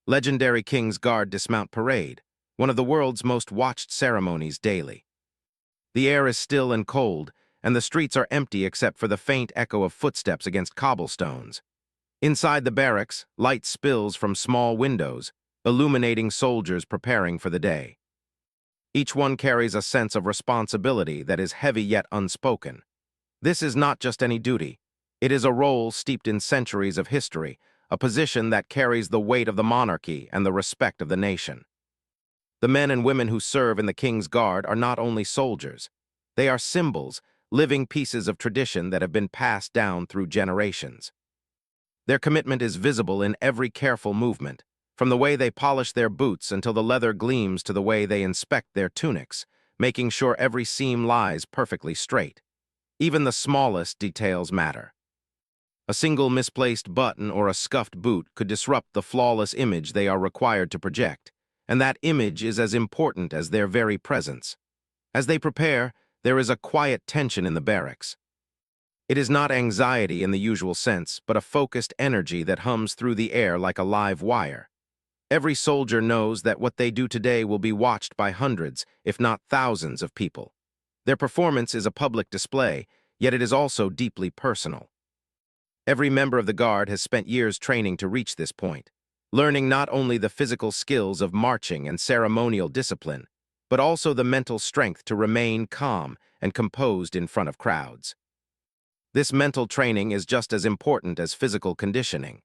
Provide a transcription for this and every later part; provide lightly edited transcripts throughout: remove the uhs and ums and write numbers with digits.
Legendary King's Guard Dismount Parade, one of the world's most watched ceremonies daily. The air is still and cold, and the streets are empty except for the faint echo of footsteps against cobblestones. Inside the barracks, light spills from small windows, illuminating soldiers preparing for the day. Each one carries a sense of responsibility that is heavy yet unspoken. This is not just any duty. It is a role steeped in centuries of history, a position that carries the weight of the monarchy and the respect of the nation. The men and women who serve in the King's Guard are not only soldiers. They are symbols, living pieces of tradition that have been passed down through generations. Their commitment is visible in every careful movement, from the way they polish their boots until the leather gleams to the way they inspect their tunics, making sure every seam lies perfectly straight. Even the smallest details matter. A single misplaced button or a scuffed boot could disrupt the flawless image they are required to project, and that image is as important as their very presence. As they prepare, there is a quiet tension in the barracks. It is not anxiety in the usual sense, but a focused energy that hums through the air like a live wire. Every soldier knows that what they do today will be watched by hundreds, if not thousands, of people. Their performance is a public display, yet it is also deeply personal. Every member of the Guard has spent years training to reach this point, learning not only the physical skills of marching and ceremonial discipline, but also the mental strength to remain calm and composed in front of crowds. This mental training is just as important as physical conditioning.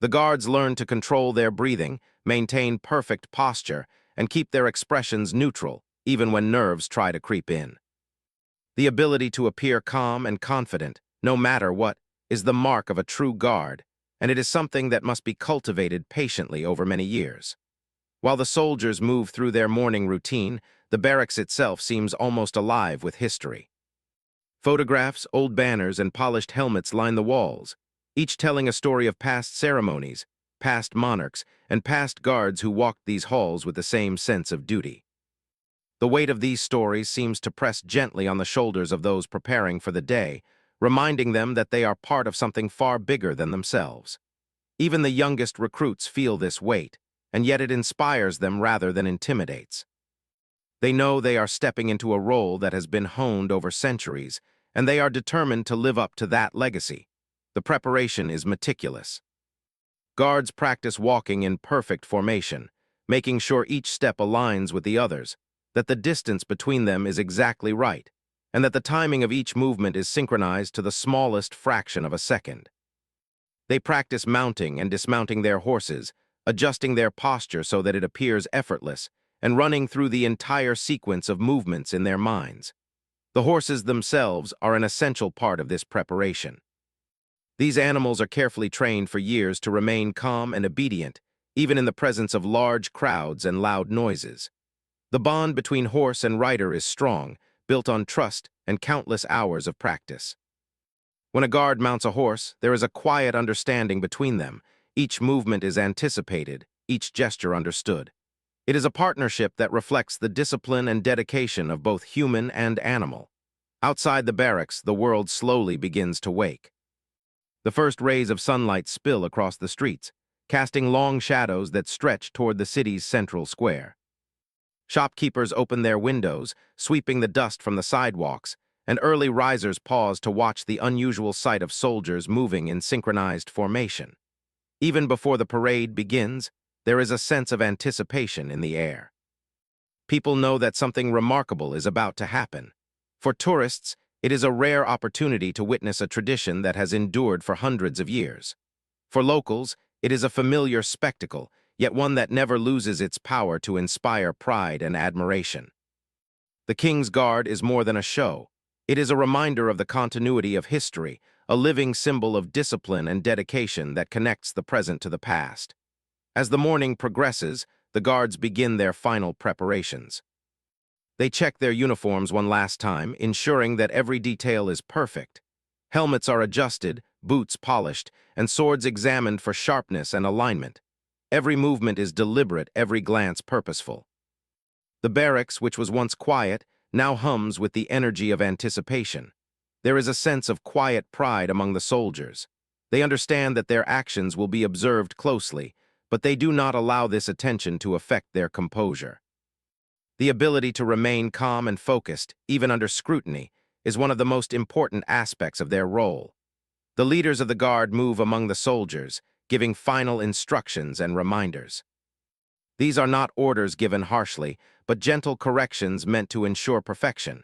The Guards learn to control their breathing, maintain perfect posture, and keep their expressions neutral, even when nerves try to creep in. The ability to appear calm and confident, no matter what, is the mark of a true Guard, and it is something that must be cultivated patiently over many years. While the soldiers move through their morning routine, the barracks itself seems almost alive with history. Photographs, old banners, and polished helmets line the walls, each telling a story of past ceremonies, past monarchs, and past guards who walked these halls with the same sense of duty. The weight of these stories seems to press gently on the shoulders of those preparing for the day, reminding them that they are part of something far bigger than themselves. Even the youngest recruits feel this weight, and yet it inspires them rather than intimidates. They know they are stepping into a role that has been honed over centuries, and they are determined to live up to that legacy. The preparation is meticulous. Guards practice walking in perfect formation, making sure each step aligns with the others, that the distance between them is exactly right, and that the timing of each movement is synchronized to the smallest fraction of a second. They practice mounting and dismounting their horses, adjusting their posture so that it appears effortless, and running through the entire sequence of movements in their minds. The horses themselves are an essential part of this preparation. These animals are carefully trained for years to remain calm and obedient, even in the presence of large crowds and loud noises. The bond between horse and rider is strong, built on trust and countless hours of practice. When a guard mounts a horse, there is a quiet understanding between them. Each movement is anticipated, each gesture understood. It is a partnership that reflects the discipline and dedication of both human and animal. Outside the barracks, the world slowly begins to wake. The first rays of sunlight spill across the streets, casting long shadows that stretch toward the city's central square. Shopkeepers open their windows, sweeping the dust from the sidewalks, and early risers pause to watch the unusual sight of soldiers moving in synchronized formation. Even before the parade begins, there is a sense of anticipation in the air. People know that something remarkable is about to happen. For tourists, it is a rare opportunity to witness a tradition that has endured for hundreds of years. For locals, it is a familiar spectacle, yet one that never loses its power to inspire pride and admiration. The King's Guard is more than a show. It is a reminder of the continuity of history, a living symbol of discipline and dedication that connects the present to the past. As the morning progresses, the guards begin their final preparations. They check their uniforms one last time, ensuring that every detail is perfect. Helmets are adjusted, boots polished, and swords examined for sharpness and alignment. Every movement is deliberate, every glance purposeful. The barracks, which was once quiet, now hums with the energy of anticipation. There is a sense of quiet pride among the soldiers. They understand that their actions will be observed closely, but they do not allow this attention to affect their composure. The ability to remain calm and focused, even under scrutiny, is one of the most important aspects of their role. The leaders of the guard move among the soldiers, giving final instructions and reminders. These are not orders given harshly, but gentle corrections meant to ensure perfection.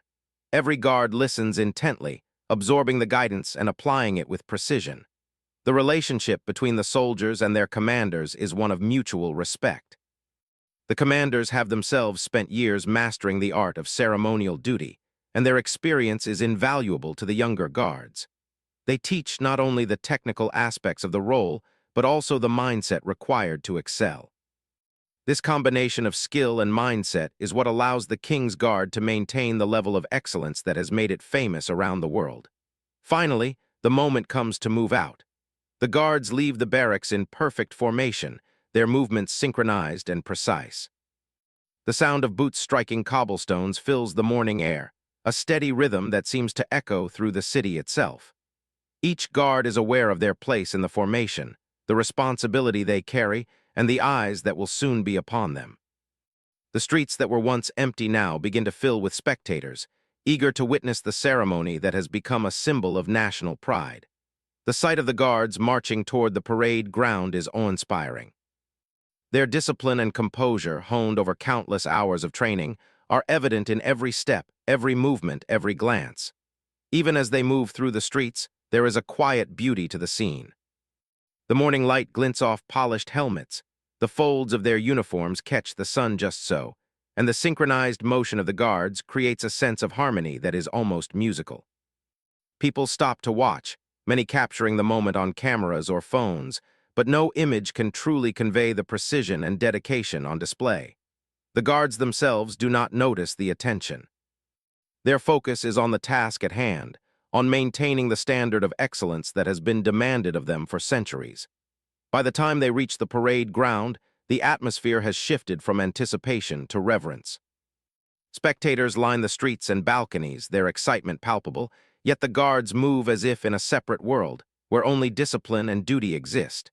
Every guard listens intently, absorbing the guidance and applying it with precision. The relationship between the soldiers and their commanders is one of mutual respect. The commanders have themselves spent years mastering the art of ceremonial duty, and their experience is invaluable to the younger guards. They teach not only the technical aspects of the role, but also the mindset required to excel. This combination of skill and mindset is what allows the King's Guard to maintain the level of excellence that has made it famous around the world. Finally, the moment comes to move out. The guards leave the barracks in perfect formation, their movements synchronized and precise. The sound of boots striking cobblestones fills the morning air, a steady rhythm that seems to echo through the city itself. Each guard is aware of their place in the formation, the responsibility they carry, and the eyes that will soon be upon them. The streets that were once empty now begin to fill with spectators, eager to witness the ceremony that has become a symbol of national pride. The sight of the guards marching toward the parade ground is awe-inspiring. Their discipline and composure, honed over countless hours of training, are evident in every step, every movement, every glance. Even as they move through the streets, there is a quiet beauty to the scene. The morning light glints off polished helmets, the folds of their uniforms catch the sun just so, and the synchronized motion of the guards creates a sense of harmony that is almost musical. People stop to watch, many capturing the moment on cameras or phones, but no image can truly convey the precision and dedication on display. The guards themselves do not notice the attention. Their focus is on the task at hand, on maintaining the standard of excellence that has been demanded of them for centuries. By the time they reach the parade ground, the atmosphere has shifted from anticipation to reverence. Spectators line the streets and balconies, their excitement palpable, yet the guards move as if in a separate world, where only discipline and duty exist.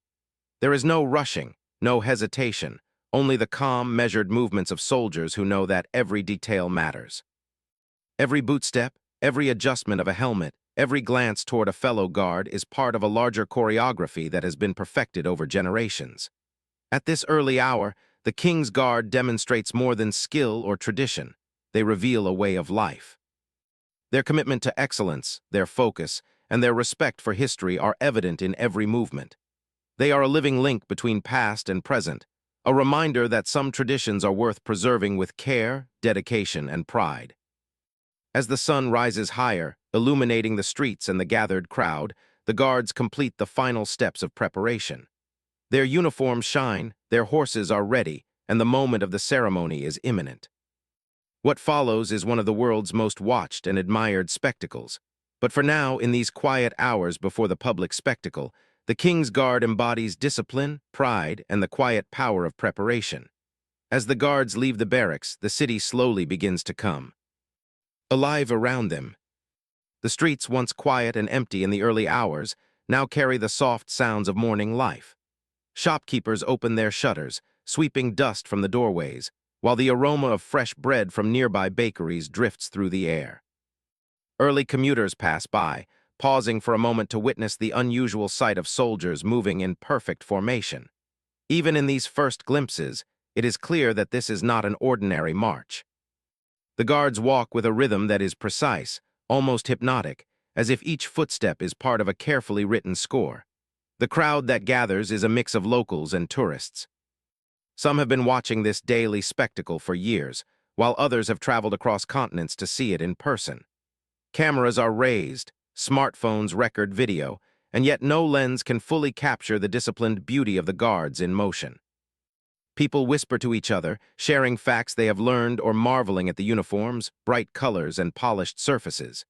There is no rushing, no hesitation, only the calm, measured movements of soldiers who know that every detail matters. Every bootstep, every adjustment of a helmet, every glance toward a fellow guard is part of a larger choreography that has been perfected over generations. At this early hour, the King's Guard demonstrates more than skill or tradition. They reveal a way of life. Their commitment to excellence, their focus, and their respect for history are evident in every movement. They are a living link between past and present, a reminder that some traditions are worth preserving with care, dedication, and pride. As the sun rises higher, illuminating the streets and the gathered crowd, the guards complete the final steps of preparation. Their uniforms shine, their horses are ready, and the moment of the ceremony is imminent. What follows is one of the world's most watched and admired spectacles. But for now, in these quiet hours before the public spectacle, the King's Guard embodies discipline, pride, and the quiet power of preparation. As the guards leave the barracks, the city slowly begins to come alive around them. The streets, once quiet and empty in the early hours, now carry the soft sounds of morning life. Shopkeepers open their shutters, sweeping dust from the doorways, while the aroma of fresh bread from nearby bakeries drifts through the air. Early commuters pass by, pausing for a moment to witness the unusual sight of soldiers moving in perfect formation. Even in these first glimpses, it is clear that this is not an ordinary march. The guards walk with a rhythm that is precise, almost hypnotic, as if each footstep is part of a carefully written score. The crowd that gathers is a mix of locals and tourists. Some have been watching this daily spectacle for years, while others have traveled across continents to see it in person. Cameras are raised, smartphones record video, and yet no lens can fully capture the disciplined beauty of the guards in motion. People whisper to each other, sharing facts they have learned or marveling at the uniforms, bright colors, and polished surfaces.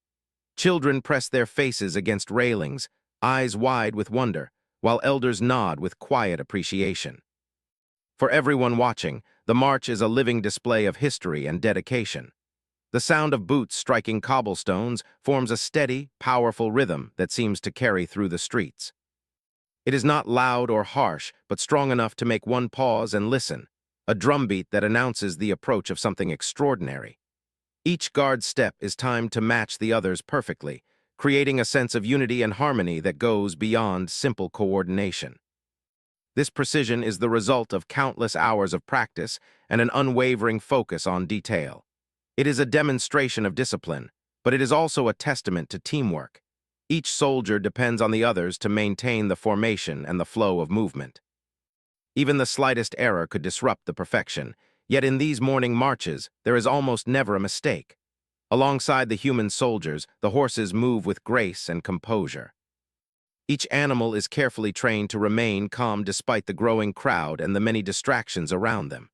Children press their faces against railings, eyes wide with wonder, while elders nod with quiet appreciation. For everyone watching, the march is a living display of history and dedication. The sound of boots striking cobblestones forms a steady, powerful rhythm that seems to carry through the streets. It is not loud or harsh, but strong enough to make one pause and listen, a drumbeat that announces the approach of something extraordinary. Each guard step is timed to match the others perfectly, creating a sense of unity and harmony that goes beyond simple coordination. This precision is the result of countless hours of practice and an unwavering focus on detail. It is a demonstration of discipline, but it is also a testament to teamwork. Each soldier depends on the others to maintain the formation and the flow of movement. Even the slightest error could disrupt the perfection, yet in these morning marches, there is almost never a mistake. Alongside the human soldiers, the horses move with grace and composure. Each animal is carefully trained to remain calm despite the growing crowd and the many distractions around them.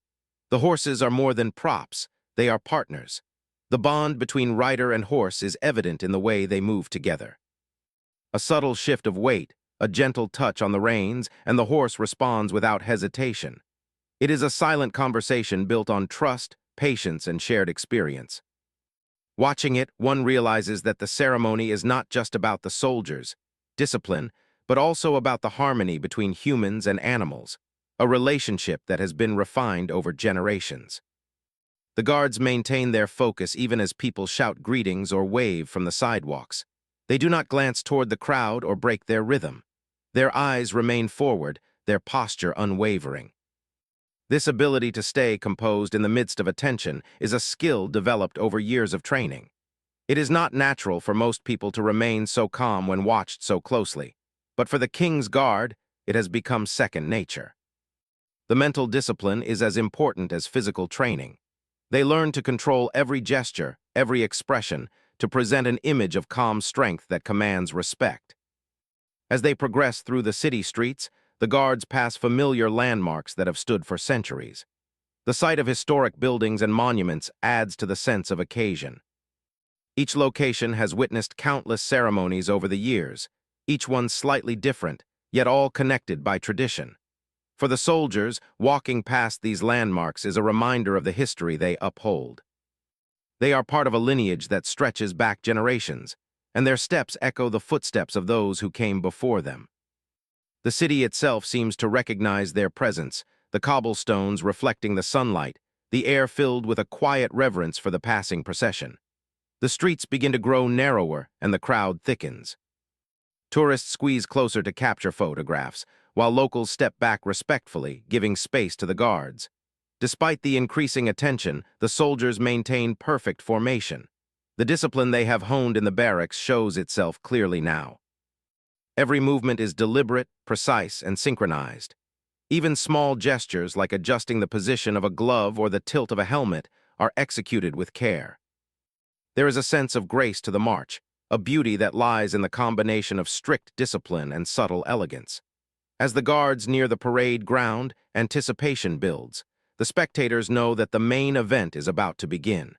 The horses are more than props, they are partners. The bond between rider and horse is evident in the way they move together. A subtle shift of weight, a gentle touch on the reins, and the horse responds without hesitation. It is a silent conversation built on trust, patience, and shared experience. Watching it, one realizes that the ceremony is not just about the soldiers, discipline, but also about the harmony between humans and animals, a relationship that has been refined over generations. The guards maintain their focus even as people shout greetings or wave from the sidewalks. They do not glance toward the crowd or break their rhythm. Their eyes remain forward, their posture unwavering. This ability to stay composed in the midst of attention is a skill developed over years of training. It is not natural for most people to remain so calm when watched so closely, but for the King's Guard, it has become second nature. The mental discipline is as important as physical training. They learn to control every gesture, every expression, to present an image of calm strength that commands respect. As they progress through the city streets, the guards pass familiar landmarks that have stood for centuries. The sight of historic buildings and monuments adds to the sense of occasion. Each location has witnessed countless ceremonies over the years, each one slightly different, yet all connected by tradition. For the soldiers, walking past these landmarks is a reminder of the history they uphold. They are part of a lineage that stretches back generations, and their steps echo the footsteps of those who came before them. The city itself seems to recognize their presence, the cobblestones reflecting the sunlight, the air filled with a quiet reverence for the passing procession. The streets begin to grow narrower and the crowd thickens. Tourists squeeze closer to capture photographs, while locals step back respectfully, giving space to the guards. Despite the increasing attention, the soldiers maintain perfect formation. The discipline they have honed in the barracks shows itself clearly now. Every movement is deliberate, precise, and synchronized. Even small gestures like adjusting the position of a glove or the tilt of a helmet are executed with care. There is a sense of grace to the march, a beauty that lies in the combination of strict discipline and subtle elegance. As the guards near the parade ground, anticipation builds. The spectators know that the main event is about to begin.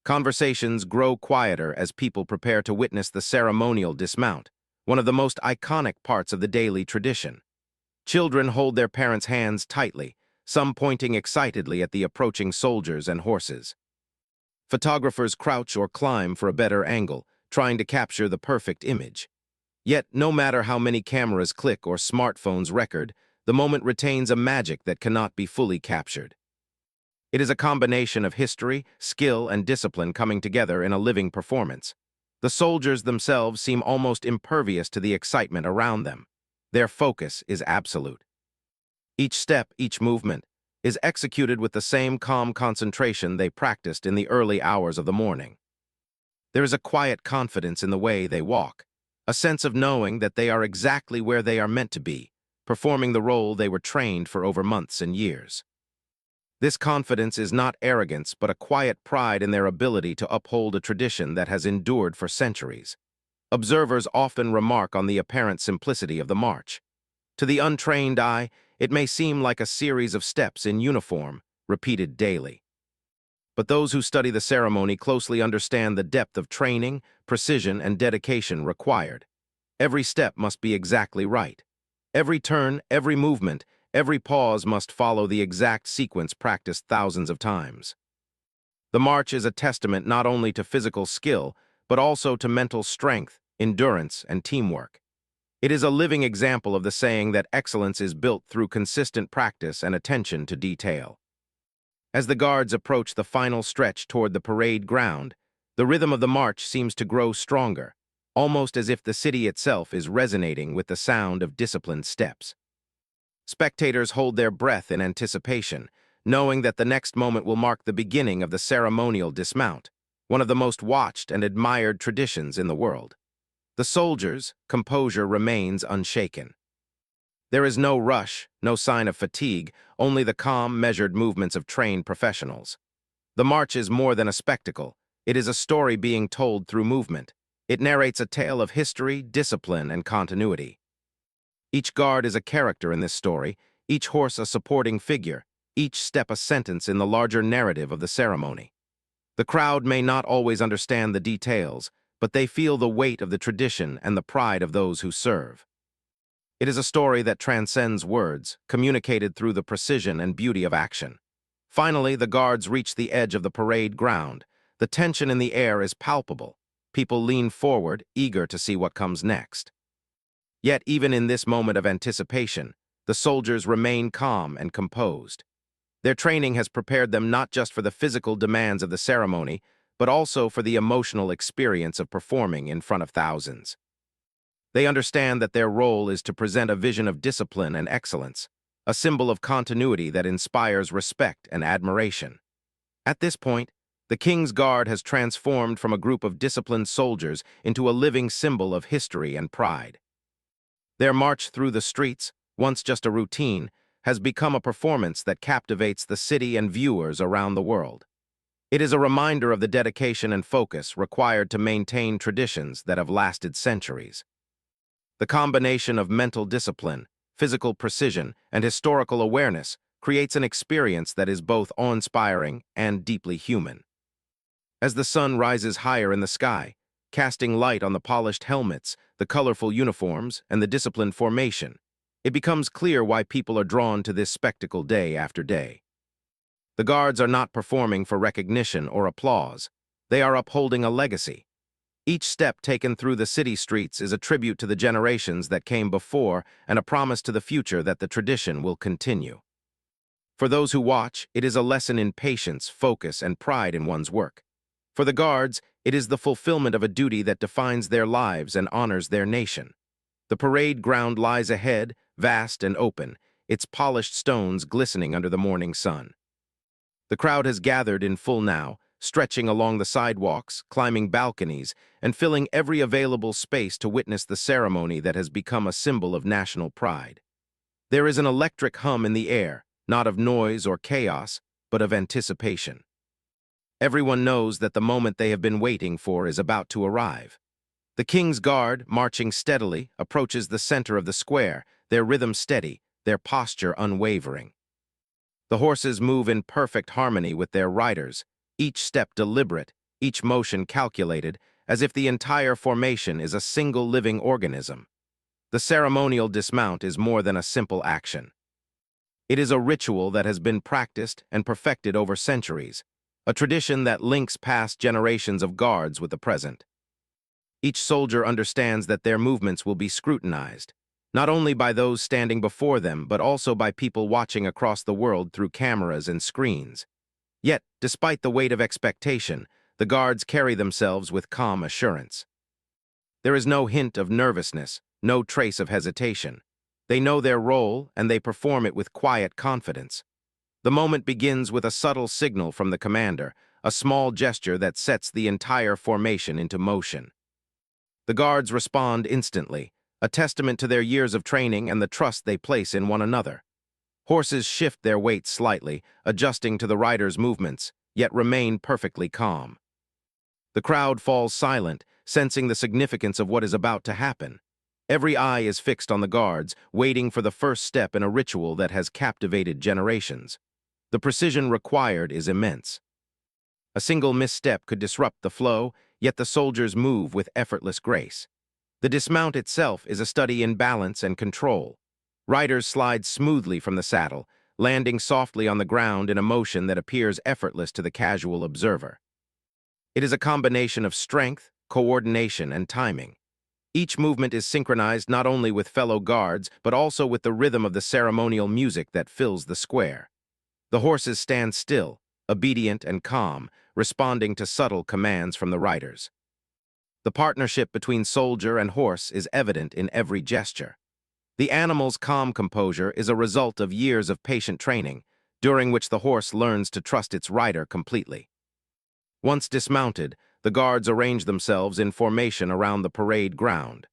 Conversations grow quieter as people prepare to witness the ceremonial dismount, one of the most iconic parts of the daily tradition. Children hold their parents' hands tightly, some pointing excitedly at the approaching soldiers and horses. Photographers crouch or climb for a better angle, trying to capture the perfect image. Yet, no matter how many cameras click or smartphones record, the moment retains a magic that cannot be fully captured. It is a combination of history, skill, and discipline coming together in a living performance. The soldiers themselves seem almost impervious to the excitement around them. Their focus is absolute. Each step, each movement, is executed with the same calm concentration they practiced in the early hours of the morning. There is a quiet confidence in the way they walk, a sense of knowing that they are exactly where they are meant to be, performing the role they were trained for over months and years. This confidence is not arrogance, but a quiet pride in their ability to uphold a tradition that has endured for centuries. Observers often remark on the apparent simplicity of the march. To the untrained eye, it may seem like a series of steps in uniform, repeated daily. But those who study the ceremony closely understand the depth of training, precision, and dedication required. Every step must be exactly right. Every turn, every movement, every pause must follow the exact sequence practiced thousands of times. The march is a testament not only to physical skill, but also to mental strength, endurance, and teamwork. It is a living example of the saying that excellence is built through consistent practice and attention to detail. As the guards approach the final stretch toward the parade ground, the rhythm of the march seems to grow stronger, almost as if the city itself is resonating with the sound of disciplined steps. Spectators hold their breath in anticipation, knowing that the next moment will mark the beginning of the ceremonial dismount, one of the most watched and admired traditions in the world. The soldiers' composure remains unshaken. There is no rush, no sign of fatigue, only the calm, measured movements of trained professionals. The march is more than a spectacle. It is a story being told through movement. It narrates a tale of history, discipline, and continuity. Each guard is a character in this story, each horse a supporting figure, each step a sentence in the larger narrative of the ceremony. The crowd may not always understand the details, but they feel the weight of the tradition and the pride of those who serve. It is a story that transcends words, communicated through the precision and beauty of action. Finally, the guards reach the edge of the parade ground. The tension in the air is palpable. People lean forward, eager to see what comes next. Yet, even in this moment of anticipation, the soldiers remain calm and composed. Their training has prepared them not just for the physical demands of the ceremony, but also for the emotional experience of performing in front of thousands. They understand that their role is to present a vision of discipline and excellence, a symbol of continuity that inspires respect and admiration. At this point, the King's Guard has transformed from a group of disciplined soldiers into a living symbol of history and pride. Their march through the streets, once just a routine, has become a performance that captivates the city and viewers around the world. It is a reminder of the dedication and focus required to maintain traditions that have lasted centuries. The combination of mental discipline, physical precision, and historical awareness creates an experience that is both awe-inspiring and deeply human. As the sun rises higher in the sky, casting light on the polished helmets, the colorful uniforms, and the disciplined formation, it becomes clear why people are drawn to this spectacle day after day. The guards are not performing for recognition or applause. They are upholding a legacy. Each step taken through the city streets is a tribute to the generations that came before and a promise to the future that the tradition will continue. For those who watch, it is a lesson in patience, focus, and pride in one's work. For the guards, it is the fulfillment of a duty that defines their lives and honors their nation. The parade ground lies ahead, vast and open, its polished stones glistening under the morning sun. The crowd has gathered in full now, stretching along the sidewalks, climbing balconies, and filling every available space to witness the ceremony that has become a symbol of national pride. There is an electric hum in the air, not of noise or chaos, but of anticipation. Everyone knows that the moment they have been waiting for is about to arrive. The King's Guard, marching steadily, approaches the center of the square, their rhythm steady, their posture unwavering. The horses move in perfect harmony with their riders, each step deliberate, each motion calculated, as if the entire formation is a single living organism. The ceremonial dismount is more than a simple action. It is a ritual that has been practiced and perfected over centuries, a tradition that links past generations of guards with the present. Each soldier understands that their movements will be scrutinized, not only by those standing before them, but also by people watching across the world through cameras and screens. Yet, despite the weight of expectation, the guards carry themselves with calm assurance. There is no hint of nervousness, no trace of hesitation. They know their role, and they perform it with quiet confidence. The moment begins with a subtle signal from the commander, a small gesture that sets the entire formation into motion. The guards respond instantly, a testament to their years of training and the trust they place in one another. Horses shift their weight slightly, adjusting to the rider's movements, yet remain perfectly calm. The crowd falls silent, sensing the significance of what is about to happen. Every eye is fixed on the guards, waiting for the first step in a ritual that has captivated generations. The precision required is immense. A single misstep could disrupt the flow, yet the soldiers move with effortless grace. The dismount itself is a study in balance and control. Riders slide smoothly from the saddle, landing softly on the ground in a motion that appears effortless to the casual observer. It is a combination of strength, coordination, and timing. Each movement is synchronized not only with fellow guards, but also with the rhythm of the ceremonial music that fills the square. The horses stand still, obedient and calm, responding to subtle commands from the riders. The partnership between soldier and horse is evident in every gesture. The animal's calm composure is a result of years of patient training, during which the horse learns to trust its rider completely. Once dismounted, the guards arrange themselves in formation around the parade ground.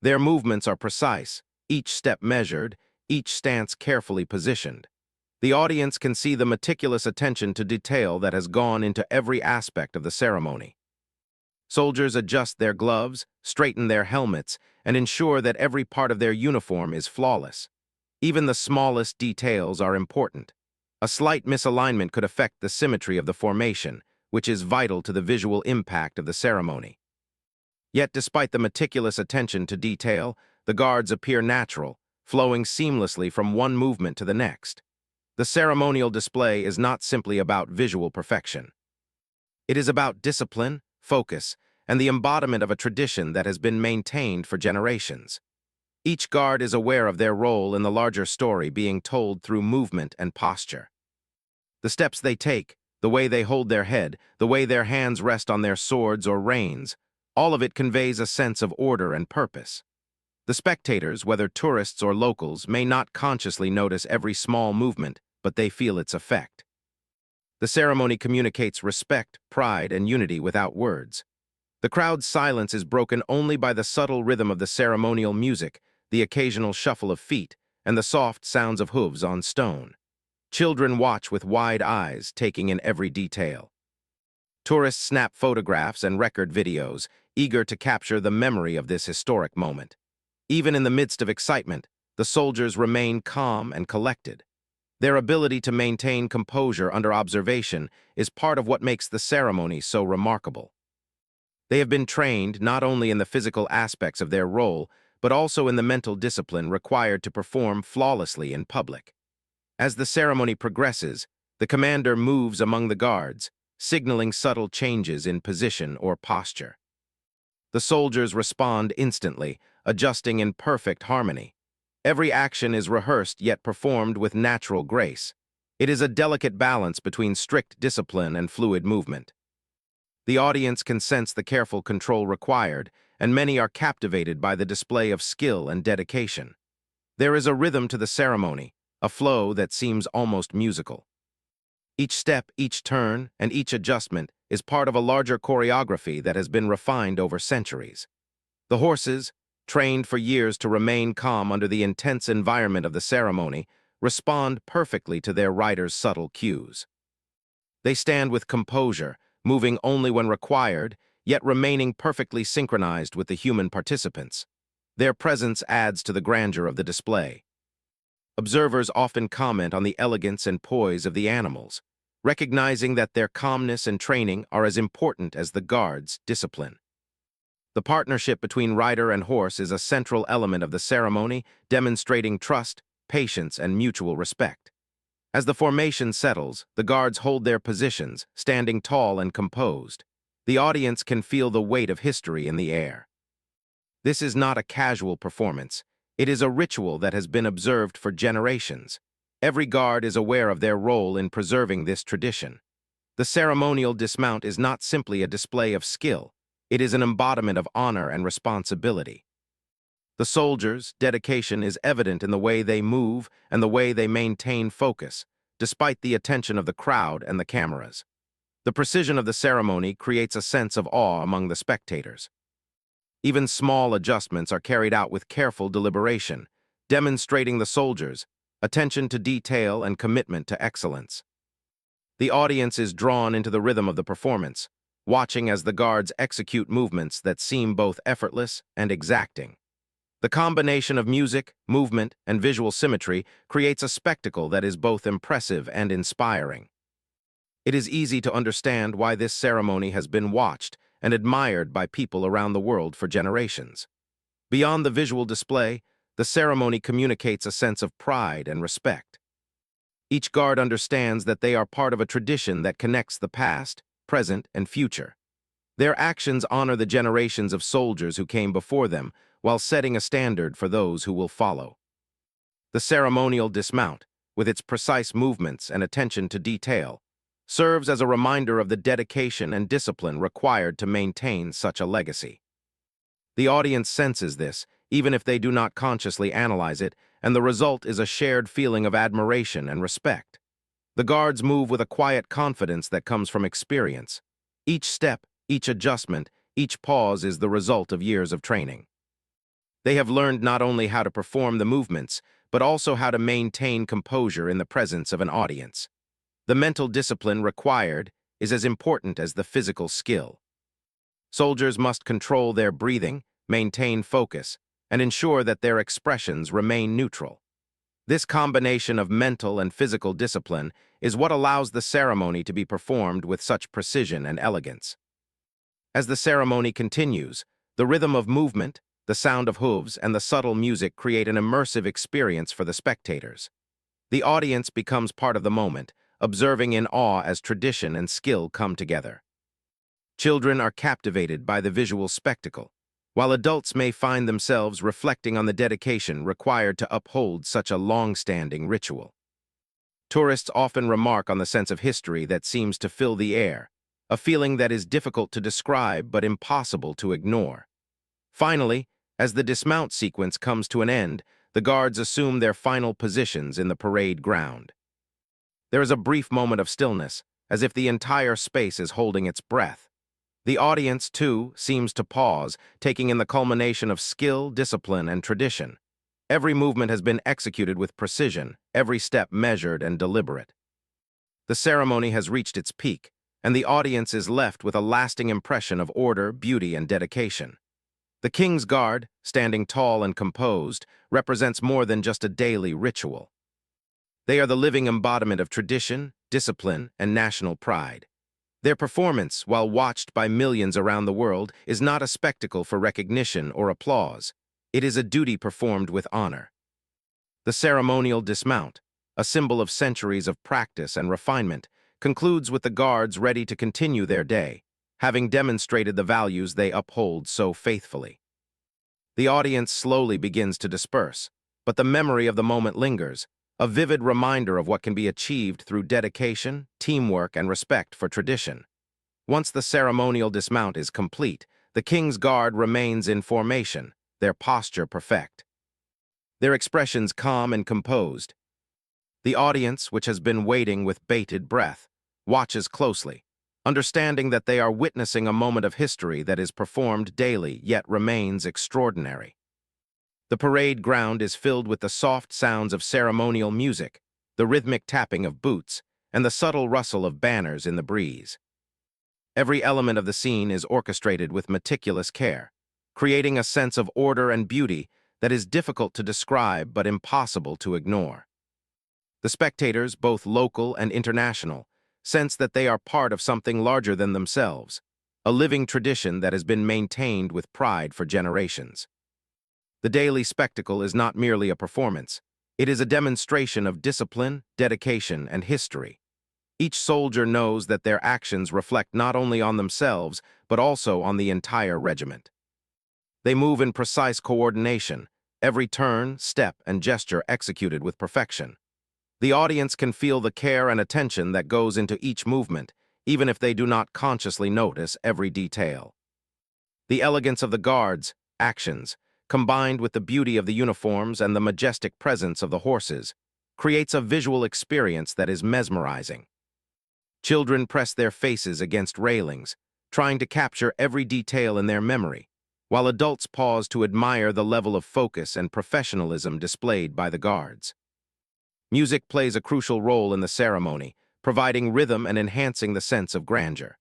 Their movements are precise, each step measured, each stance carefully positioned. The audience can see the meticulous attention to detail that has gone into every aspect of the ceremony. Soldiers adjust their gloves, straighten their helmets, and ensure that every part of their uniform is flawless. Even the smallest details are important. A slight misalignment could affect the symmetry of the formation, which is vital to the visual impact of the ceremony. Yet, despite the meticulous attention to detail, the guards appear natural, flowing seamlessly from one movement to the next. The ceremonial display is not simply about visual perfection. It is about discipline, focus, and the embodiment of a tradition that has been maintained for generations. Each guard is aware of their role in the larger story being told through movement and posture. The steps they take, the way they hold their head, the way their hands rest on their swords or reins, all of it conveys a sense of order and purpose. The spectators, whether tourists or locals, may not consciously notice every small movement, but they feel its effect. The ceremony communicates respect, pride, and unity without words. The crowd's silence is broken only by the subtle rhythm of the ceremonial music, the occasional shuffle of feet, and the soft sounds of hooves on stone. Children watch with wide eyes, taking in every detail. Tourists snap photographs and record videos, eager to capture the memory of this historic moment. Even in the midst of excitement, the soldiers remain calm and collected. Their ability to maintain composure under observation is part of what makes the ceremony so remarkable. They have been trained not only in the physical aspects of their role, but also in the mental discipline required to perform flawlessly in public. As the ceremony progresses, the commander moves among the guards, signaling subtle changes in position or posture. The soldiers respond instantly, adjusting in perfect harmony. Every action is rehearsed yet performed with natural grace. It is a delicate balance between strict discipline and fluid movement. The audience can sense the careful control required, and many are captivated by the display of skill and dedication. There is a rhythm to the ceremony, a flow that seems almost musical. Each step, each turn, and each adjustment is part of a larger choreography that has been refined over centuries. The horses, trained for years to remain calm under the intense environment of the ceremony, respond perfectly to their riders' subtle cues. They stand with composure, moving only when required, yet remaining perfectly synchronized with the human participants. Their presence adds to the grandeur of the display. Observers often comment on the elegance and poise of the animals, recognizing that their calmness and training are as important as the guards' discipline. The partnership between rider and horse is a central element of the ceremony, demonstrating trust, patience, and mutual respect. As the formation settles, the guards hold their positions, standing tall and composed. The audience can feel the weight of history in the air. This is not a casual performance. It is a ritual that has been observed for generations. Every guard is aware of their role in preserving this tradition. The ceremonial dismount is not simply a display of skill. It is an embodiment of honor and responsibility. The soldiers' dedication is evident in the way they move and the way they maintain focus, despite the attention of the crowd and the cameras. The precision of the ceremony creates a sense of awe among the spectators. Even small adjustments are carried out with careful deliberation, demonstrating the soldiers' attention to detail and commitment to excellence. The audience is drawn into the rhythm of the performance, watching as the guards execute movements that seem both effortless and exacting. The combination of music, movement, and visual symmetry creates a spectacle that is both impressive and inspiring. It is easy to understand why this ceremony has been watched and admired by people around the world for generations. Beyond the visual display, the ceremony communicates a sense of pride and respect. Each guard understands that they are part of a tradition that connects the past, present, and future. Their actions honor the generations of soldiers who came before them, while setting a standard for those who will follow. The ceremonial dismount, with its precise movements and attention to detail, serves as a reminder of the dedication and discipline required to maintain such a legacy. The audience senses this, even if they do not consciously analyze it, and the result is a shared feeling of admiration and respect. The guards move with a quiet confidence that comes from experience. Each step, each adjustment, each pause is the result of years of training. They have learned not only how to perform the movements, but also how to maintain composure in the presence of an audience. The mental discipline required is as important as the physical skill. Soldiers must control their breathing, maintain focus, and ensure that their expressions remain neutral. This combination of mental and physical discipline is what allows the ceremony to be performed with such precision and elegance. As the ceremony continues, the rhythm of movement, the sound of hooves, and the subtle music create an immersive experience for the spectators. The audience becomes part of the moment, observing in awe as tradition and skill come together. Children are captivated by the visual spectacle, while adults may find themselves reflecting on the dedication required to uphold such a long-standing ritual. Tourists often remark on the sense of history that seems to fill the air, a feeling that is difficult to describe but impossible to ignore. Finally, as the dismount sequence comes to an end, the guards assume their final positions in the parade ground. There is a brief moment of stillness, as if the entire space is holding its breath. The audience, too, seems to pause, taking in the culmination of skill, discipline, and tradition. Every movement has been executed with precision, every step measured and deliberate. The ceremony has reached its peak, and the audience is left with a lasting impression of order, beauty, and dedication. The King's Guard, standing tall and composed, represents more than just a daily ritual. They are the living embodiment of tradition, discipline, and national pride. Their performance, while watched by millions around the world, is not a spectacle for recognition or applause. It is a duty performed with honor. The ceremonial dismount, a symbol of centuries of practice and refinement, concludes with the guards ready to continue their day, having demonstrated the values they uphold so faithfully. The audience slowly begins to disperse, but the memory of the moment lingers, a vivid reminder of what can be achieved through dedication, teamwork, and respect for tradition. Once the ceremonial dismount is complete, the King's Guard remains in formation, their posture perfect, their expressions calm and composed. The audience, which has been waiting with bated breath, watches closely, understanding that they are witnessing a moment of history that is performed daily yet remains extraordinary. The parade ground is filled with the soft sounds of ceremonial music, the rhythmic tapping of boots, and the subtle rustle of banners in the breeze. Every element of the scene is orchestrated with meticulous care, creating a sense of order and beauty that is difficult to describe but impossible to ignore. The spectators, both local and international, sense that they are part of something larger than themselves, a living tradition that has been maintained with pride for generations. The daily spectacle is not merely a performance. It is a demonstration of discipline, dedication, and history. Each soldier knows that their actions reflect not only on themselves, but also on the entire regiment. They move in precise coordination, every turn, step, and gesture executed with perfection. The audience can feel the care and attention that goes into each movement, even if they do not consciously notice every detail. The elegance of the guards' actions, combined with the beauty of the uniforms and the majestic presence of the horses, creates a visual experience that is mesmerizing. Children press their faces against railings, trying to capture every detail in their memory, while adults pause to admire the level of focus and professionalism displayed by the guards. Music plays a crucial role in the ceremony, providing rhythm and enhancing the sense of grandeur.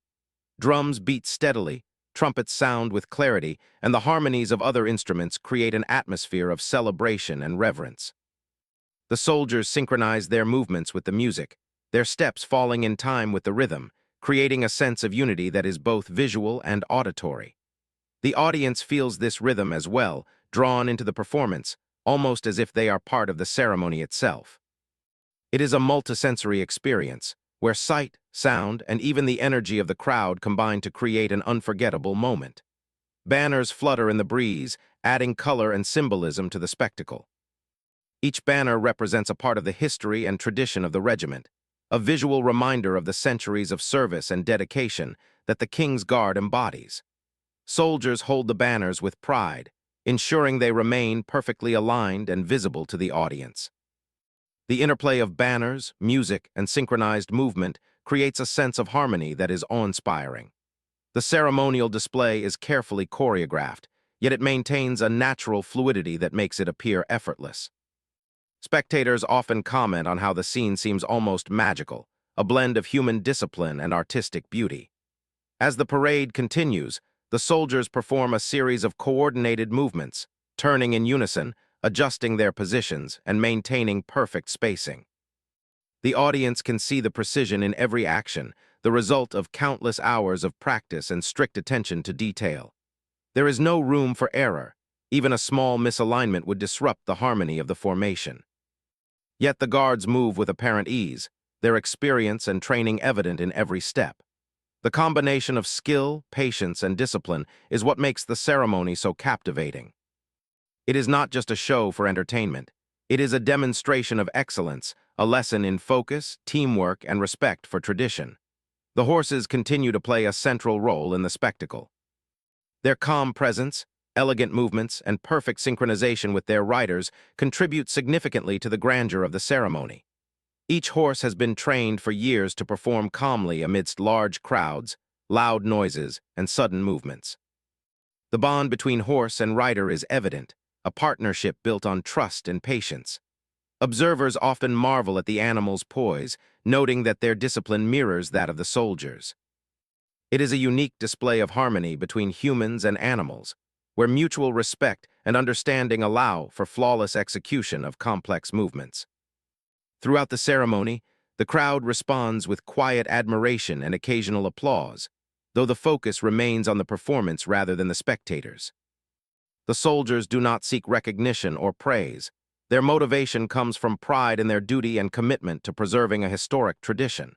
Drums beat steadily, trumpets sound with clarity, and the harmonies of other instruments create an atmosphere of celebration and reverence. The soldiers synchronize their movements with the music, their steps falling in time with the rhythm, creating a sense of unity that is both visual and auditory. The audience feels this rhythm as well, drawn into the performance, almost as if they are part of the ceremony itself. It is a multisensory experience, where sight, sound, and even the energy of the crowd combine to create an unforgettable moment. Banners flutter in the breeze, adding color and symbolism to the spectacle. Each banner represents a part of the history and tradition of the regiment, a visual reminder of the centuries of service and dedication that the King's Guard embodies. Soldiers hold the banners with pride, ensuring they remain perfectly aligned and visible to the audience. The interplay of banners, music, and synchronized movement creates a sense of harmony that is awe-inspiring. The ceremonial display is carefully choreographed, yet it maintains a natural fluidity that makes it appear effortless. Spectators often comment on how the scene seems almost magical, a blend of human discipline and artistic beauty. As the parade continues, the soldiers perform a series of coordinated movements, turning in unison, adjusting their positions, and maintaining perfect spacing. The audience can see the precision in every action, the result of countless hours of practice and strict attention to detail. There is no room for error. Even a small misalignment would disrupt the harmony of the formation. Yet the guards move with apparent ease, their experience and training evident in every step. The combination of skill, patience, and discipline is what makes the ceremony so captivating. It is not just a show for entertainment. It is a demonstration of excellence, a lesson in focus, teamwork, and respect for tradition. The horses continue to play a central role in the spectacle. Their calm presence, elegant movements, and perfect synchronization with their riders contribute significantly to the grandeur of the ceremony. Each horse has been trained for years to perform calmly amidst large crowds, loud noises, and sudden movements. The bond between horse and rider is evident, a partnership built on trust and patience. Observers often marvel at the animals' poise, noting that their discipline mirrors that of the soldiers. It is a unique display of harmony between humans and animals, where mutual respect and understanding allow for flawless execution of complex movements. Throughout the ceremony, the crowd responds with quiet admiration and occasional applause, though the focus remains on the performance rather than the spectators. The soldiers do not seek recognition or praise. Their motivation comes from pride in their duty and commitment to preserving a historic tradition.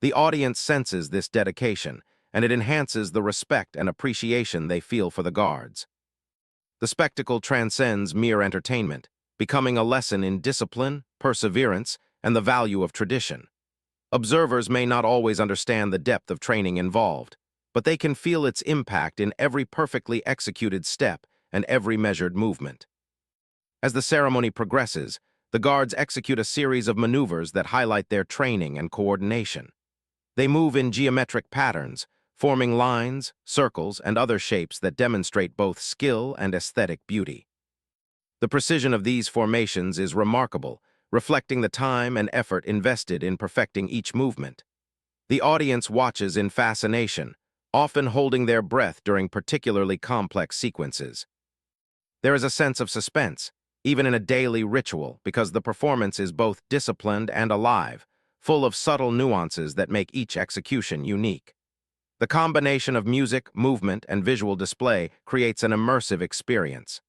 The audience senses this dedication, and it enhances the respect and appreciation they feel for the guards. The spectacle transcends mere entertainment, becoming a lesson in discipline, perseverance, and the value of tradition. Observers may not always understand the depth of training involved, but they can feel its impact in every perfectly executed step and every measured movement. As the ceremony progresses, the guards execute a series of maneuvers that highlight their training and coordination. They move in geometric patterns, forming lines, circles, and other shapes that demonstrate both skill and aesthetic beauty. The precision of these formations is remarkable, reflecting the time and effort invested in perfecting each movement. The audience watches in fascination, often holding their breath during particularly complex sequences. There is a sense of suspense, even in a daily ritual, because the performance is both disciplined and alive, full of subtle nuances that make each execution unique. The combination of music, movement, and visual display creates an immersive experience.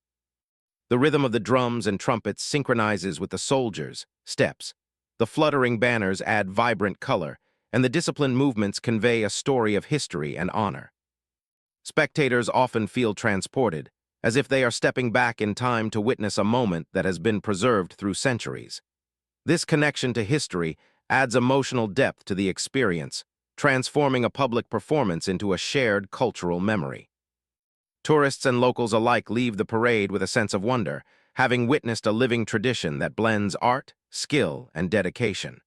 The rhythm of the drums and trumpets synchronizes with the soldiers' steps. The fluttering banners add vibrant color, and the disciplined movements convey a story of history and honor. Spectators often feel transported, as if they are stepping back in time to witness a moment that has been preserved through centuries. This connection to history adds emotional depth to the experience, transforming a public performance into a shared cultural memory. Tourists and locals alike leave the parade with a sense of wonder, having witnessed a living tradition that blends art, skill, and dedication.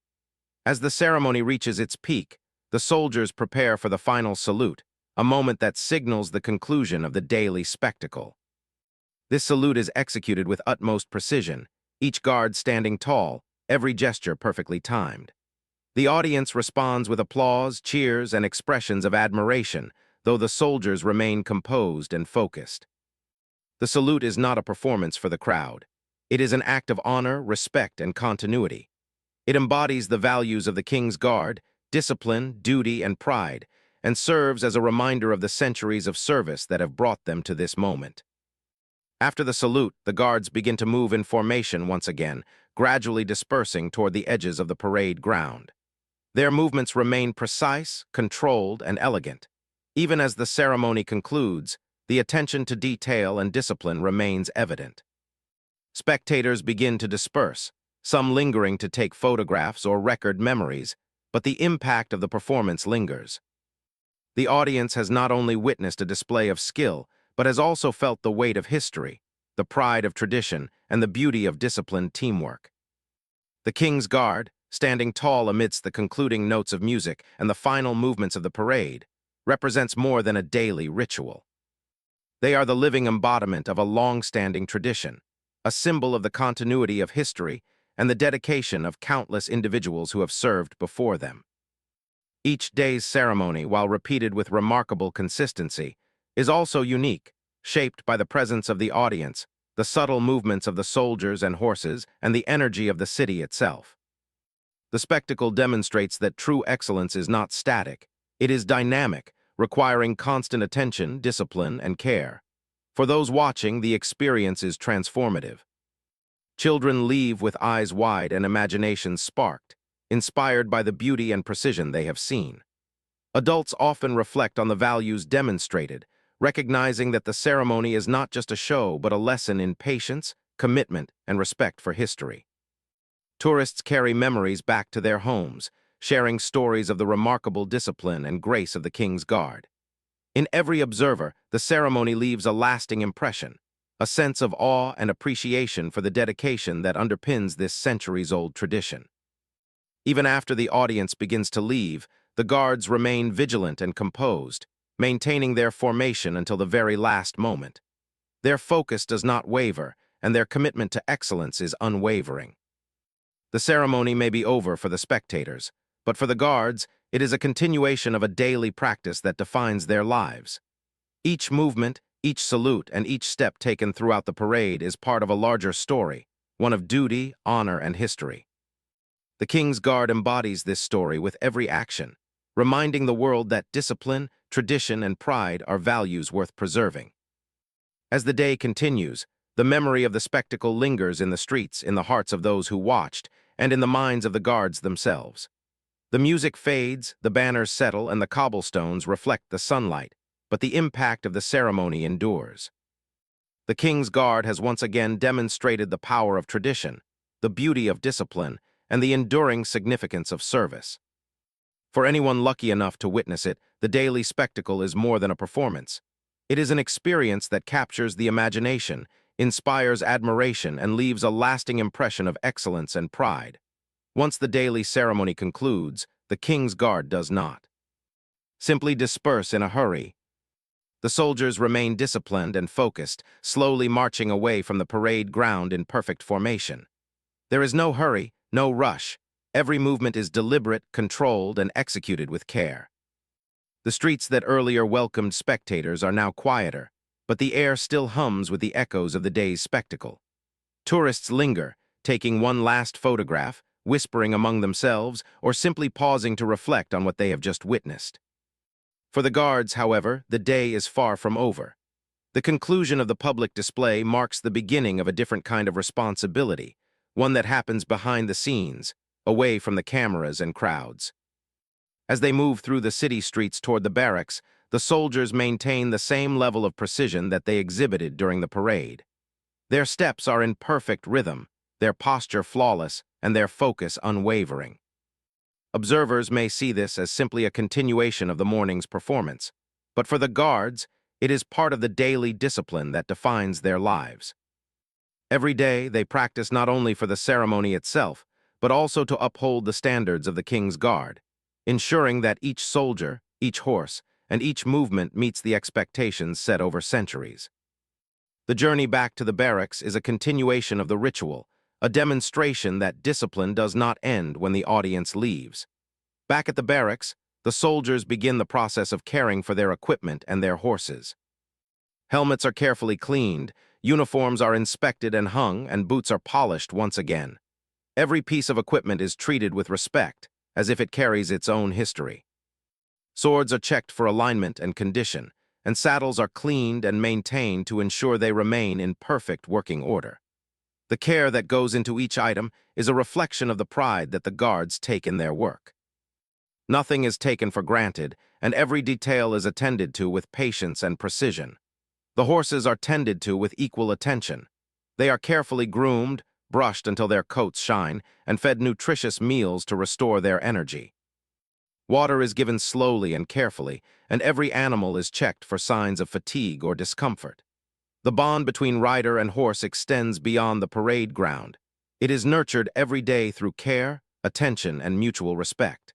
As the ceremony reaches its peak, the soldiers prepare for the final salute, a moment that signals the conclusion of the daily spectacle. This salute is executed with utmost precision, each guard standing tall, every gesture perfectly timed. The audience responds with applause, cheers, and expressions of admiration, though the soldiers remain composed and focused. The salute is not a performance for the crowd. It is an act of honor, respect, and continuity. It embodies the values of the King's Guard, discipline, duty, and pride, and serves as a reminder of the centuries of service that have brought them to this moment. After the salute, the guards begin to move in formation once again, gradually dispersing toward the edges of the parade ground. Their movements remain precise, controlled, and elegant. Even as the ceremony concludes, the attention to detail and discipline remains evident. Spectators begin to disperse, some lingering to take photographs or record memories, but the impact of the performance lingers. The audience has not only witnessed a display of skill, but has also felt the weight of history, the pride of tradition, and the beauty of disciplined teamwork. The King's Guard, standing tall amidst the concluding notes of music and the final movements of the parade, represents more than a daily ritual. They are the living embodiment of a long-standing tradition, a symbol of the continuity of history and the dedication of countless individuals who have served before them. Each day's ceremony, while repeated with remarkable consistency, is also unique, shaped by the presence of the audience, the subtle movements of the soldiers and horses, and the energy of the city itself. The spectacle demonstrates that true excellence is not static, it is dynamic, requiring constant attention, discipline, and care. For those watching, the experience is transformative. Children leave with eyes wide and imaginations sparked, inspired by the beauty and precision they have seen. Adults often reflect on the values demonstrated, recognizing that the ceremony is not just a show but a lesson in patience, commitment, and respect for history. Tourists carry memories back to their homes, sharing stories of the remarkable discipline and grace of the King's Guard. In every observer, the ceremony leaves a lasting impression, a sense of awe and appreciation for the dedication that underpins this centuries-old tradition. Even after the audience begins to leave, the guards remain vigilant and composed, maintaining their formation until the very last moment. Their focus does not waver, and their commitment to excellence is unwavering. The ceremony may be over for the spectators, but for the guards, it is a continuation of a daily practice that defines their lives. Each movement, each salute, and each step taken throughout the parade is part of a larger story, one of duty, honor, and history. The King's Guard embodies this story with every action, reminding the world that discipline, tradition, and pride are values worth preserving. As the day continues, the memory of the spectacle lingers in the streets, in the hearts of those who watched, and in the minds of the guards themselves. The music fades, the banners settle, and the cobblestones reflect the sunlight, but the impact of the ceremony endures. The King's Guard has once again demonstrated the power of tradition, the beauty of discipline, and the enduring significance of service. For anyone lucky enough to witness it, the daily spectacle is more than a performance. It is an experience that captures the imagination, inspires admiration, and leaves a lasting impression of excellence and pride. Once the daily ceremony concludes, the King's Guard does not simply disperse in a hurry. The soldiers remain disciplined and focused, slowly marching away from the parade ground in perfect formation. There is no hurry, no rush. Every movement is deliberate, controlled, and executed with care. The streets that earlier welcomed spectators are now quieter, but the air still hums with the echoes of the day's spectacle. Tourists linger, taking one last photograph, whispering among themselves, or simply pausing to reflect on what they have just witnessed. For the guards, however, the day is far from over. The conclusion of the public display marks the beginning of a different kind of responsibility, one that happens behind the scenes, away from the cameras and crowds. As they move through the city streets toward the barracks, the soldiers maintain the same level of precision that they exhibited during the parade. Their steps are in perfect rhythm, their posture flawless, and their focus unwavering. Observers may see this as simply a continuation of the morning's performance, but for the guards, it is part of the daily discipline that defines their lives. Every day, they practice not only for the ceremony itself, but also to uphold the standards of the King's Guard, ensuring that each soldier, each horse, and each movement meets the expectations set over centuries. The journey back to the barracks is a continuation of the ritual, a demonstration that discipline does not end when the audience leaves. Back at the barracks, the soldiers begin the process of caring for their equipment and their horses. Helmets are carefully cleaned, uniforms are inspected and hung, and boots are polished once again. Every piece of equipment is treated with respect, as if it carries its own history. Swords are checked for alignment and condition, and saddles are cleaned and maintained to ensure they remain in perfect working order. The care that goes into each item is a reflection of the pride that the guards take in their work. Nothing is taken for granted, and every detail is attended to with patience and precision. The horses are tended to with equal attention. They are carefully groomed, brushed until their coats shine, and fed nutritious meals to restore their energy. Water is given slowly and carefully, and every animal is checked for signs of fatigue or discomfort. The bond between rider and horse extends beyond the parade ground. It is nurtured every day through care, attention, and mutual respect.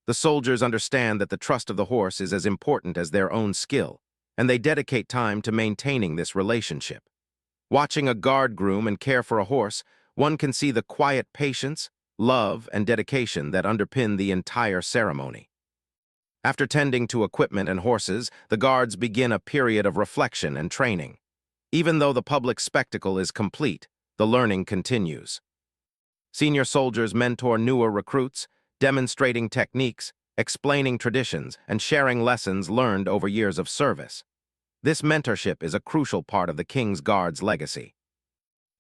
The soldiers understand that the trust of the horse is as important as their own skill, and they dedicate time to maintaining this relationship. Watching a guard groom and care for a horse, one can see the quiet patience, love, and dedication that underpin the entire ceremony. After tending to equipment and horses, the guards begin a period of reflection and training. Even though the public spectacle is complete, the learning continues. Senior soldiers mentor newer recruits, demonstrating techniques, explaining traditions, and sharing lessons learned over years of service. This mentorship is a crucial part of the King's Guard's legacy.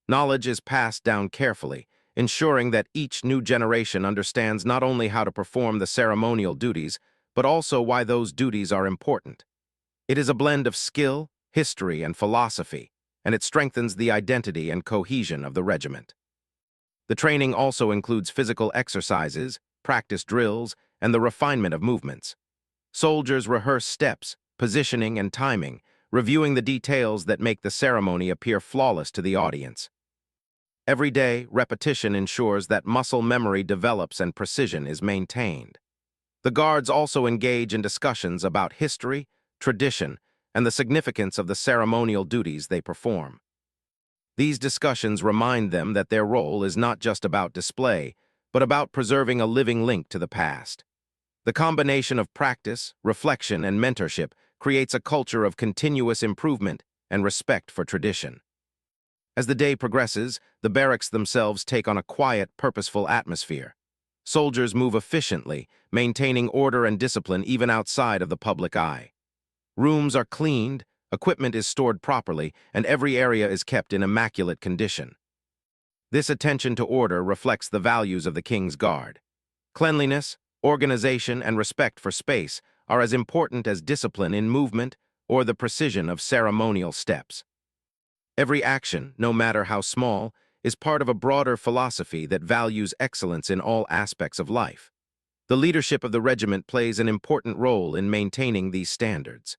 Knowledge is passed down carefully, ensuring that each new generation understands not only how to perform the ceremonial duties, but also why those duties are important. It is a blend of skill, history, and philosophy, and it strengthens the identity and cohesion of the regiment. The training also includes physical exercises, practice drills, and the refinement of movements. Soldiers rehearse steps, positioning, and timing, reviewing the details that make the ceremony appear flawless to the audience. Every day, repetition ensures that muscle memory develops and precision is maintained. The guards also engage in discussions about history, tradition, and the significance of the ceremonial duties they perform. These discussions remind them that their role is not just about display, but about preserving a living link to the past. The combination of practice, reflection, and mentorship creates a culture of continuous improvement and respect for tradition. As the day progresses, the barracks themselves take on a quiet, purposeful atmosphere. Soldiers move efficiently, maintaining order and discipline even outside of the public eye. Rooms are cleaned, equipment is stored properly, and every area is kept in immaculate condition. This attention to order reflects the values of the King's Guard. Cleanliness, organization, and respect for space are as important as discipline in movement or the precision of ceremonial steps. Every action, no matter how small, is part of a broader philosophy that values excellence in all aspects of life. The leadership of the regiment plays an important role in maintaining these standards.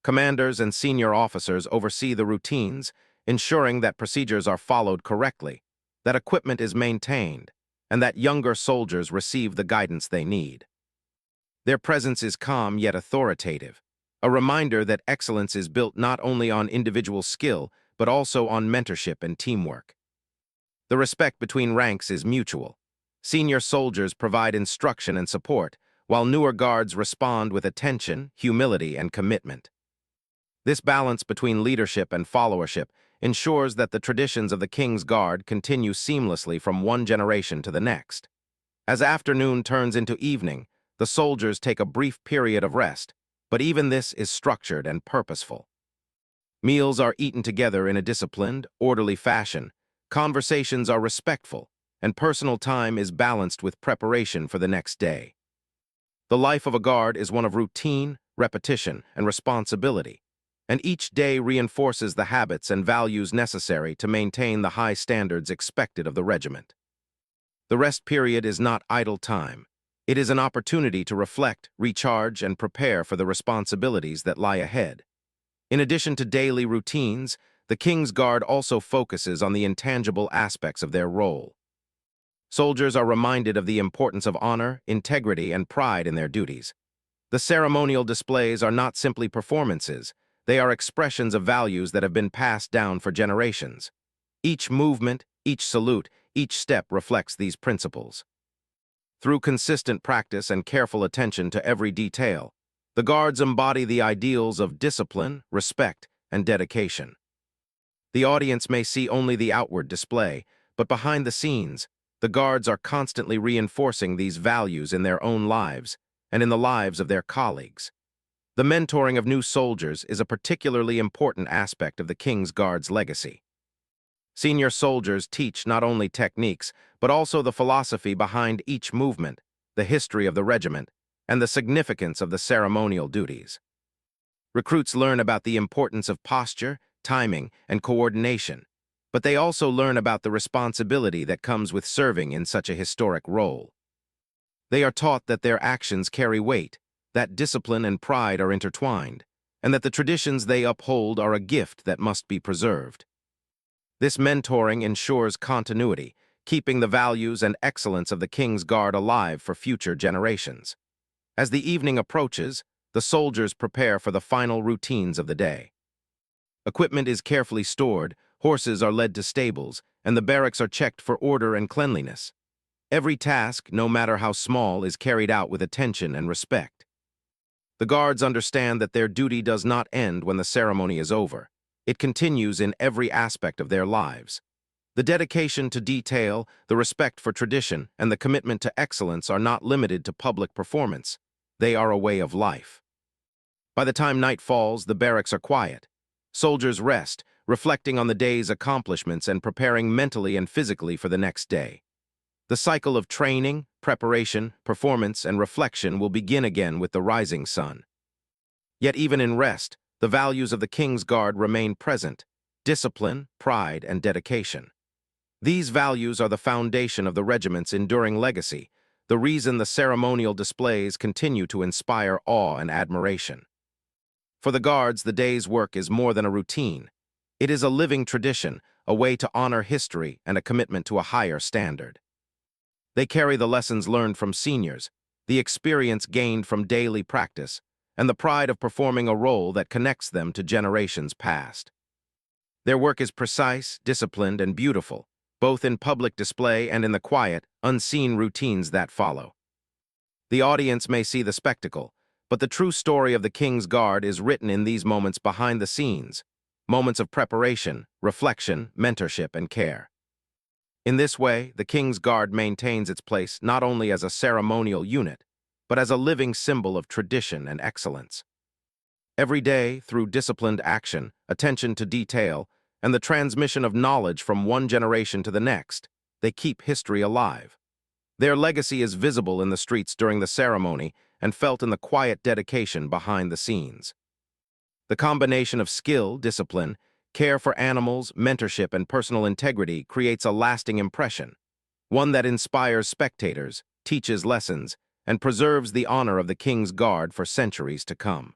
Commanders and senior officers oversee the routines, ensuring that procedures are followed correctly, that equipment is maintained, and that younger soldiers receive the guidance they need. Their presence is calm yet authoritative, a reminder that excellence is built not only on individual skill, but also on mentorship and teamwork. The respect between ranks is mutual. Senior soldiers provide instruction and support, while newer guards respond with attention, humility, and commitment. This balance between leadership and followership ensures that the traditions of the King's Guard continue seamlessly from one generation to the next. As afternoon turns into evening, the soldiers take a brief period of rest, but even this is structured and purposeful. Meals are eaten together in a disciplined, orderly fashion, conversations are respectful, and personal time is balanced with preparation for the next day. The life of a guard is one of routine, repetition, and responsibility, and each day reinforces the habits and values necessary to maintain the high standards expected of the regiment. The rest period is not idle time. It is an opportunity to reflect, recharge, and prepare for the responsibilities that lie ahead. In addition to daily routines, the King's Guard also focuses on the intangible aspects of their role. Soldiers are reminded of the importance of honor, integrity, and pride in their duties. The ceremonial displays are not simply performances, they are expressions of values that have been passed down for generations. Each movement, each salute, each step reflects these principles. Through consistent practice and careful attention to every detail, the guards embody the ideals of discipline, respect, and dedication. The audience may see only the outward display, but behind the scenes, the guards are constantly reinforcing these values in their own lives and in the lives of their colleagues. The mentoring of new soldiers is a particularly important aspect of the King's Guard's legacy. Senior soldiers teach not only techniques, but also the philosophy behind each movement, the history of the regiment, and the significance of the ceremonial duties. Recruits learn about the importance of posture, timing, and coordination, but they also learn about the responsibility that comes with serving in such a historic role. They are taught that their actions carry weight, that discipline and pride are intertwined, and that the traditions they uphold are a gift that must be preserved. This mentoring ensures continuity, keeping the values and excellence of the King's Guard alive for future generations. As the evening approaches, the soldiers prepare for the final routines of the day. Equipment is carefully stored, horses are led to stables, and the barracks are checked for order and cleanliness. Every task, no matter how small, is carried out with attention and respect. The guards understand that their duty does not end when the ceremony is over. It continues in every aspect of their lives. The dedication to detail, the respect for tradition, and the commitment to excellence are not limited to public performance. They are a way of life. By the time night falls, the barracks are quiet. Soldiers rest, reflecting on the day's accomplishments and preparing mentally and physically for the next day. The cycle of training, preparation, performance, and reflection will begin again with the rising sun. Yet even in rest, the values of the King's Guard remain present: discipline, pride, and dedication. These values are the foundation of the regiment's enduring legacy, the reason the ceremonial displays continue to inspire awe and admiration. For the Guards, the day's work is more than a routine. It is a living tradition, a way to honor history and a commitment to a higher standard. They carry the lessons learned from seniors, the experience gained from daily practice, and the pride of performing a role that connects them to generations past. Their work is precise, disciplined, and beautiful, both in public display and in the quiet, unseen routines that follow. The audience may see the spectacle, but the true story of the King's Guard is written in these moments behind the scenes, moments of preparation, reflection, mentorship, and care. In this way, the King's Guard maintains its place not only as a ceremonial unit, but as a living symbol of tradition and excellence. Every day, through disciplined action, attention to detail, and the transmission of knowledge from one generation to the next, they keep history alive. Their legacy is visible in the streets during the ceremony and felt in the quiet dedication behind the scenes. The combination of skill, discipline, care for animals, mentorship, and personal integrity creates a lasting impression, one that inspires spectators, teaches lessons, and preserves the honor of the King's Guard for centuries to come.